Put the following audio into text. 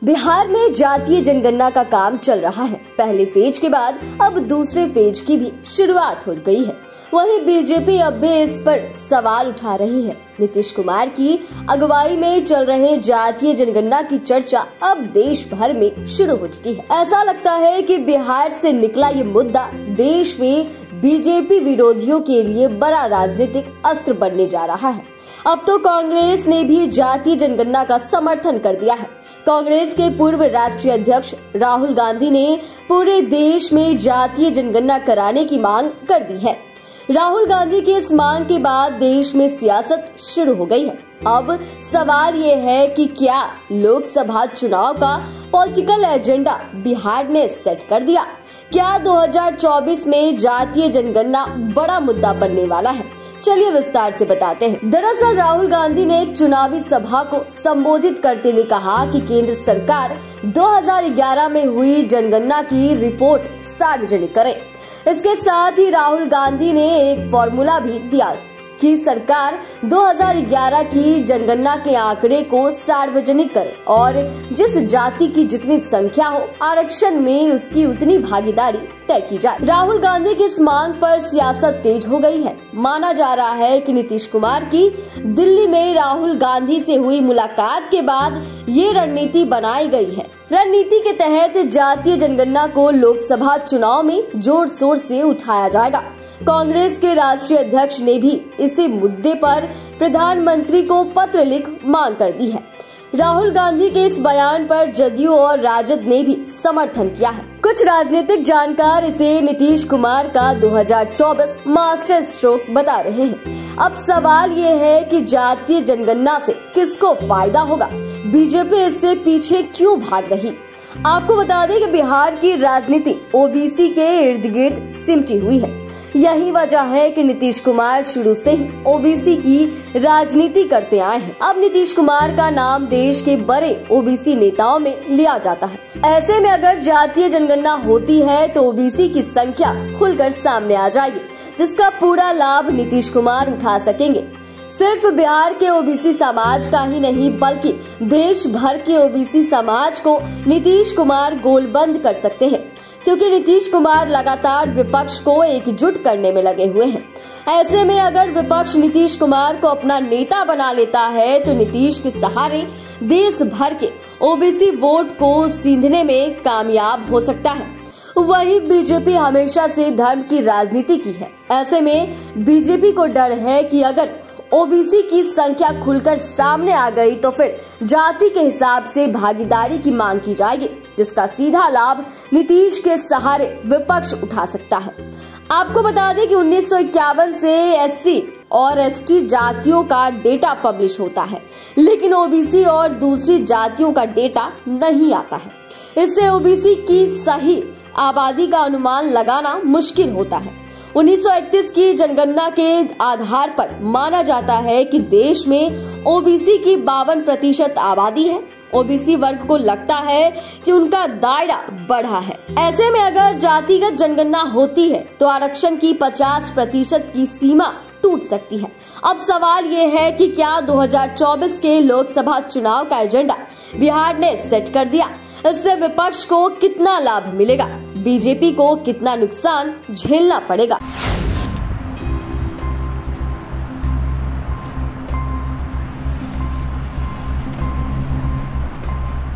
बिहार में जातीय जनगणना का काम चल रहा है। पहले फेज के बाद अब दूसरे फेज की भी शुरुआत हो गई है। वहीं बीजेपी अब भी इस पर सवाल उठा रही है। नीतीश कुमार की अगुवाई में चल रहे जातीय जनगणना की चर्चा अब देश भर में शुरू हो चुकी है। ऐसा लगता है कि बिहार से निकला ये मुद्दा देश में बीजेपी विरोधियों के लिए बड़ा राजनीतिक अस्त्र बनने जा रहा है। अब तो कांग्रेस ने भी जातीय जनगणना का समर्थन कर दिया है। कांग्रेस के पूर्व राष्ट्रीय अध्यक्ष राहुल गांधी ने पूरे देश में जातीय जनगणना कराने की मांग कर दी है। राहुल गांधी की इस मांग के बाद देश में सियासत शुरू हो गई है। अब सवाल ये है कि क्या लोकसभा चुनाव का पॉलिटिकल एजेंडा बिहार ने सेट कर दिया? क्या 2024 में जातीय जनगणना बड़ा मुद्दा बनने वाला है? चलिए विस्तार से बताते हैं। दरअसल राहुल गांधी ने एक चुनावी सभा को संबोधित करते हुए कहा कि केंद्र सरकार 2011 में हुई जनगणना की रिपोर्ट सार्वजनिक करे। इसके साथ ही राहुल गांधी ने एक फॉर्मूला भी दिया कि सरकार 2011 की जनगणना के आंकड़े को सार्वजनिक करे और जिस जाति की जितनी संख्या हो आरक्षण में उसकी उतनी भागीदारी तय की जाए। राहुल गांधी की इस मांग पर सियासत तेज हो गई है। माना जा रहा है कि नीतीश कुमार की दिल्ली में राहुल गांधी से हुई मुलाकात के बाद ये रणनीति बनाई गई है। रणनीति के तहत जातीय जनगणना को लोकसभा चुनाव में जोर शोर से उठाया जाएगा। कांग्रेस के राष्ट्रीय अध्यक्ष ने भी इसी मुद्दे पर प्रधानमंत्री को पत्र लिख मांग कर दी है। राहुल गांधी के इस बयान पर जदयू और राजद ने भी समर्थन किया है। कुछ राजनीतिक जानकार इसे नीतीश कुमार का 2024 मास्टर स्ट्रोक बता रहे हैं। अब सवाल ये है कि जातीय जनगणना से किसको फायदा होगा? बीजेपी इससे पीछे क्यों भाग रही? आपको बता दें कि बिहार की राजनीति ओबीसी के इर्द गिर्द सिमटी हुई है। यही वजह है कि नीतीश कुमार शुरू से ही ओबीसी की राजनीति करते आए हैं। अब नीतीश कुमार का नाम देश के बड़े ओबीसी नेताओं में लिया जाता है। ऐसे में अगर जातीय जनगणना होती है तो ओबीसी की संख्या खुलकर सामने आ जाएगी, जिसका पूरा लाभ नीतीश कुमार उठा सकेंगे। सिर्फ बिहार के ओबीसी समाज का ही नहीं बल्कि देश भर के ओबीसी समाज को नीतीश कुमार गोलबंद कर सकते हैं, क्योंकि नीतीश कुमार लगातार विपक्ष को एकजुट करने में लगे हुए हैं। ऐसे में अगर विपक्ष नीतीश कुमार को अपना नेता बना लेता है तो नीतीश के सहारे देश भर के ओबीसी वोट को सींधने में कामयाब हो सकता है। वही बीजेपी हमेशा से धर्म की राजनीति की है। ऐसे में बीजेपी को डर है कि अगर ओबीसी की संख्या खुलकर सामने आ गई तो फिर जाति के हिसाब से भागीदारी की मांग की जाएगी, जिसका सीधा लाभ नीतीश के सहारे विपक्ष उठा सकता है। आपको बता दें कि 1951 से एससी और एसटी जातियों का डेटा पब्लिश होता है, लेकिन ओबीसी और दूसरी जातियों का डेटा नहीं आता है। इससे ओबीसी की सही आबादी का अनुमान लगाना मुश्किल होता है। 1931 की जनगणना के आधार पर माना जाता है कि देश में ओबीसी की 52% आबादी है। ओबीसी वर्ग को लगता है कि उनका दायरा बढ़ा है। ऐसे में अगर जातिगत जनगणना होती है तो आरक्षण की 50% की सीमा टूट सकती है। अब सवाल ये है कि क्या 2024 के लोकसभा चुनाव का एजेंडा बिहार ने सेट कर दिया? इससे विपक्ष को कितना लाभ मिलेगा? बीजेपी को कितना नुकसान झेलना पड़ेगा?